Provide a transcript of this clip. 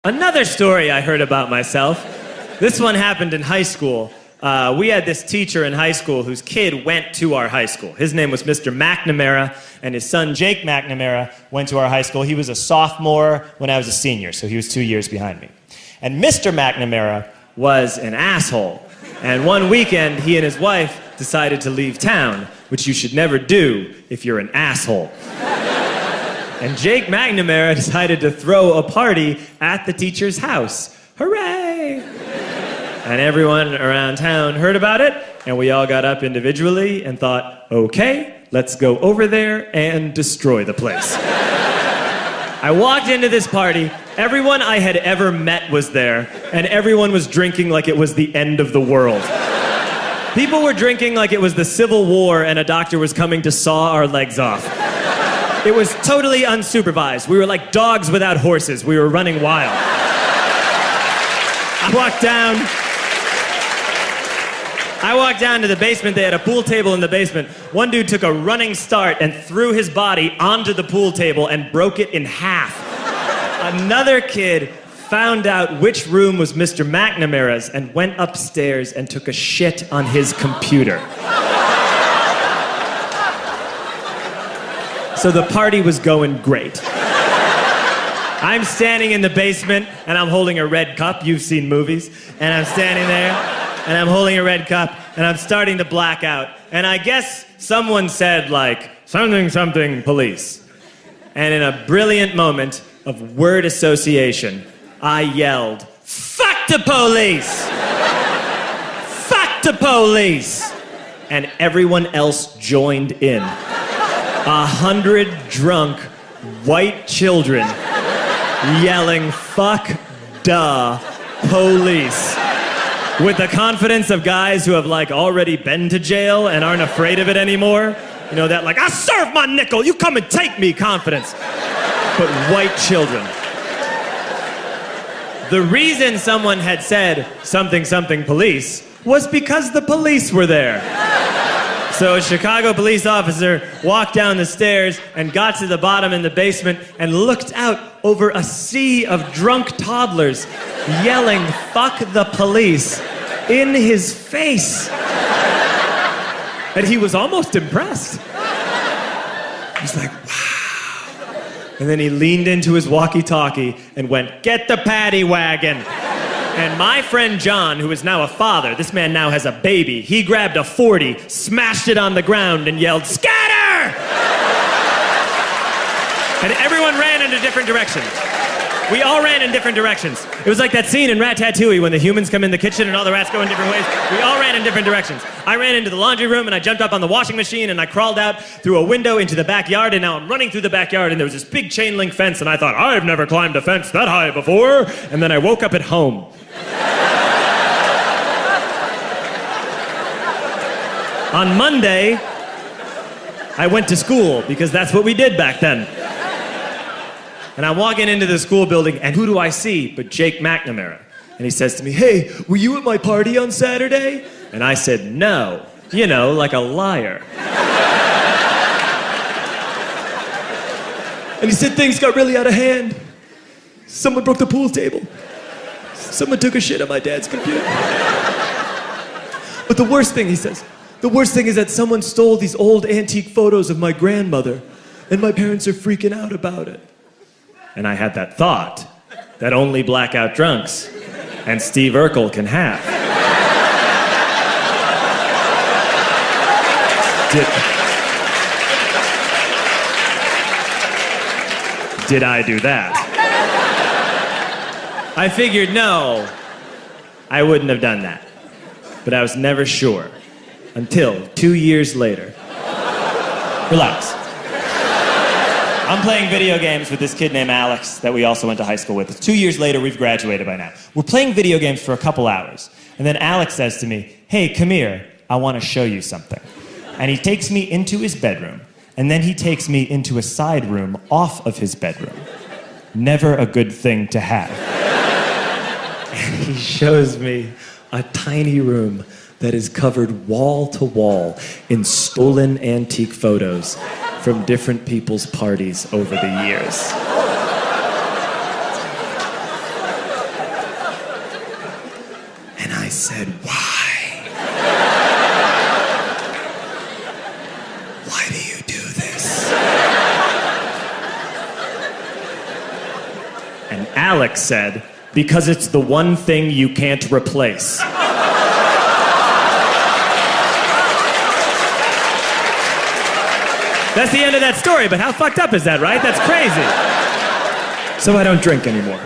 Another story I heard about myself. This one happened in high school. We had this teacher in high school whose kid went to our high school. His name was Mr. McNamara, and his son, Jake McNamara, went to our high school. He was a sophomore when I was a senior, so he was 2 years behind me. And Mr. McNamara was an asshole. And one weekend, he and his wife decided to leave town, which you should never do if you're an asshole. And Jake McNamara decided to throw a party at the teacher's house. Hooray! And everyone around town heard about it, and we all got up individually and thought, okay, let's go over there and destroy the place. I walked into this party, everyone I had ever met was there, and everyone was drinking like it was the end of the world. People were drinking like it was the Civil War and a doctor was coming to saw our legs off. It was totally unsupervised. We were like dogs without horses. We were running wild. I walked down to the basement. They had a pool table in the basement. One dude took a running start and threw his body onto the pool table and broke it in half. Another kid found out which room was Mr. McNamara's and went upstairs and took a shit on his computer. So the party was going great. I'm standing in the basement and I'm holding a red cup. You've seen movies. And I'm standing there and I'm holding a red cup and I'm starting to black out. And I guess someone said like, something, something, police. And in a brilliant moment of word association, I yelled, fuck the police! Fuck the police! And everyone else joined in. 100 drunk white children yelling, fuck the police. With the confidence of guys who have like already been to jail and aren't afraid of it anymore. You know, that like, I'll serve my nickel, you come and take me confidence. But white children. The reason someone had said something, something police was because the police were there. So a Chicago police officer walked down the stairs and got to the bottom in the basement and looked out over a sea of drunk toddlers yelling, fuck the police, in his face. And he was almost impressed. He was like, wow. And then he leaned into his walkie-talkie and went, get the paddy wagon. And my friend John, who is now a father, this man now has a baby, he grabbed a 40, smashed it on the ground, and yelled, scatter! And everyone ran in a different direction. We all ran in different directions. It was like that scene in Ratatouille when the humans come in the kitchen and all the rats go in different ways. We all ran in different directions. I ran into the laundry room and I jumped up on the washing machine and I crawled out through a window into the backyard, and now I'm running through the backyard and there was this big chain link fence and I thought, I've never climbed a fence that high before. And then I woke up at home. On Monday, I went to school because that's what we did back then. And I'm walking into the school building, and who do I see but Jake McNamara? And he says to me, hey, were you at my party on Saturday? And I said, no. You know, like a liar. And he said things got really out of hand. Someone broke the pool table. Someone took a shit on my dad's computer. But the worst thing, he says, the worst thing is that someone stole these old antique photos of my grandmother, and my parents are freaking out about it. And I had that thought that only blackout drunks and Steve Urkel can have. Did I do that? I figured, no, I wouldn't have done that. But I was never sure until 2 years later. Relax. I'm playing video games with this kid named Alex that we also went to high school with. 2 years later, we've graduated by now. We're playing video games for a couple hours. And then Alex says to me, hey, come here, I want to show you something. And he takes me into his bedroom, and then he takes me into a side room off of his bedroom. Never a good thing to have. And he shows me a tiny room that is covered wall to wall in stolen antique photos from different people's parties over the years. I said, why? Why do you do this? And Alex said, because it's the one thing you can't replace. That's the end of that story, but how fucked up is that, right? That's crazy. So I don't drink anymore.